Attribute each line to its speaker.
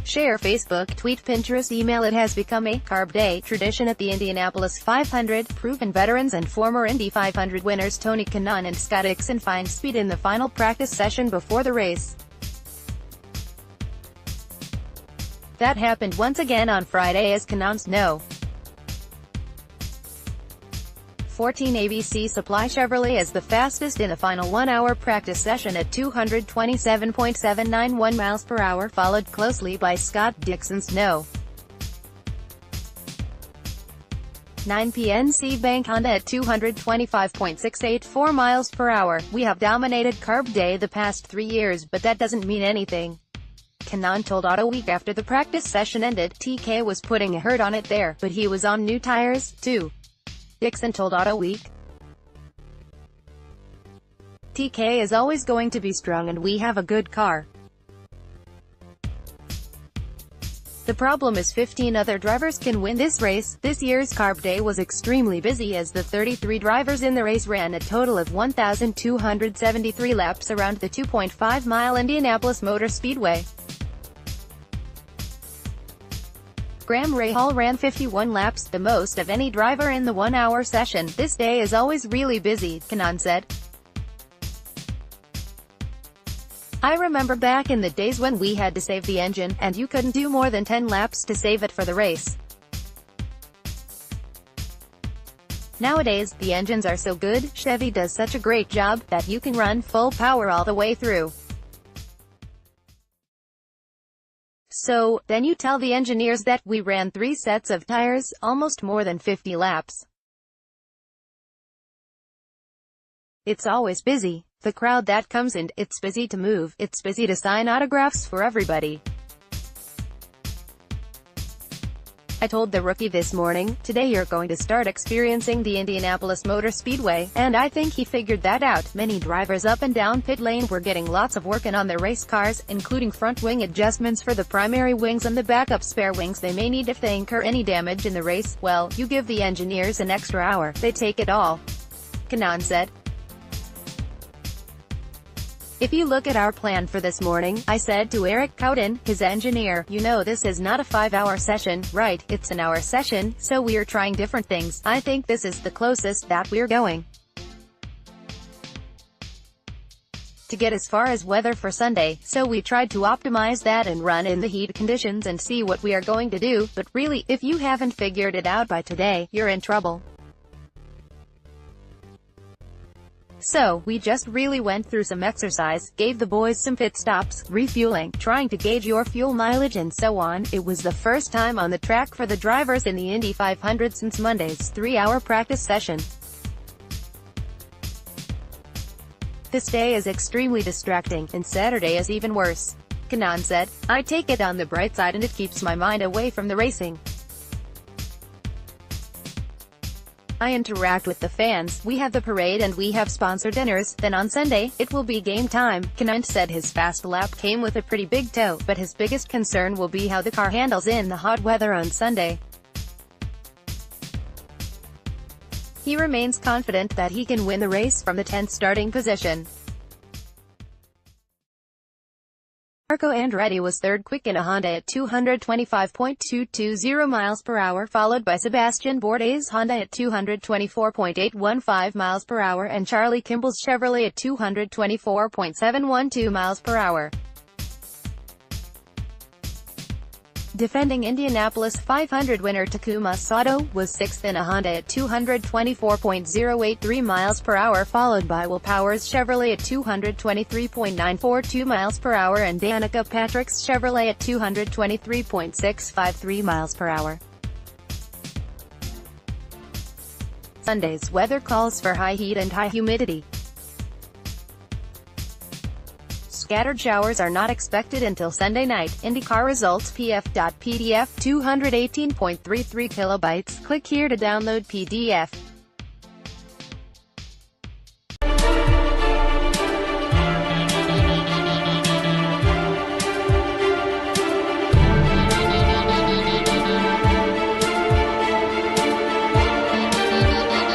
Speaker 1: Share Facebook, tweet, Pinterest, email. It has become a Carb Day tradition at the Indianapolis 500. Proven veterans and former Indy 500 winners Tony Kanaan and Scott Dixon find speed in the final practice session before the race. That happened once again on Friday as Kanaan's No. 14 ABC Supply Chevrolet as the fastest in the final 1-hour practice session at 227.791 miles per hour, followed closely by Scott Dixon's No. 9 PNC Bank Honda at 225.684 miles per hour. We have dominated Carb Day the past 3 years, but that doesn't mean anything. Kanaan told Auto Week after the practice session ended. TK was putting a hurt on it there, but he was on new tires, too. Dixon told Auto Week. TK is always going to be strong and we have a good car. The problem is 15 other drivers can win this race. This year's Carb Day was extremely busy as the 33 drivers in the race ran a total of 1,273 laps around the 2.5-mile Indianapolis Motor Speedway. Graham Rahal ran 51 laps, the most of any driver in the 1-hour session. This day is always really busy, Kanaan said. I remember back in the days when we had to save the engine, and you couldn't do more than 10 laps to save it for the race. Nowadays, the engines are so good, Chevy does such a great job, that you can run full power all the way through. So, then you tell the engineers that we ran 3 sets of tires, almost more than 50 laps. It's always busy. The crowd that comes in, it's busy to move, it's busy to sign autographs for everybody. I told the rookie this morning, today you're going to start experiencing the Indianapolis Motor Speedway, and I think he figured that out. Many drivers up and down pit lane were getting lots of work in on their race cars, including front wing adjustments for the primary wings and the backup spare wings they may need if they incur any damage in the race. Well, you give the engineers an extra hour, they take it all, Kanaan said. If you look at our plan for this morning, I said to Eric Cowden, his engineer, you know this is not a 5-hour session, right, it's an hour session, so we're trying different things. I think this is the closest that we're going to get as far as weather for Sunday, so we tried to optimize that and run in the heat conditions and see what we are going to do, but really, if you haven't figured it out by today, you're in trouble. So, we just really went through some exercise, gave the boys some pit stops, refueling, trying to gauge your fuel mileage and so on. It was the first time on the track for the drivers in the Indy 500 since Monday's 3-hour practice session. This day is extremely distracting, and Saturday is even worse, Kanaan said. I take it on the bright side and it keeps my mind away from the racing. I interact with the fans, we have the parade and we have sponsor dinners, then on Sunday, it will be game time. Kanaan said his fast lap came with a pretty big tow, but his biggest concern will be how the car handles in the hot weather on Sunday. He remains confident that he can win the race from the 10th starting position. Marco Andretti was third quick in a Honda at 225.220 miles per hour, followed by Sebastian Bourdais' Honda at 224.815 miles per hour and Charlie Kimball's Chevrolet at 224.712 miles per hour. Defending Indianapolis 500 winner Takuma Sato was sixth in a Honda at 224.083 miles per hour, followed by Will Power's Chevrolet at 223.942 miles per hour and Danica Patrick's Chevrolet at 223.653 miles per hour. Sunday's weather calls for high heat and high humidity. Scattered showers are not expected until Sunday night. IndyCar results pf.pdf 218.33 kilobytes. Click here to download PDF.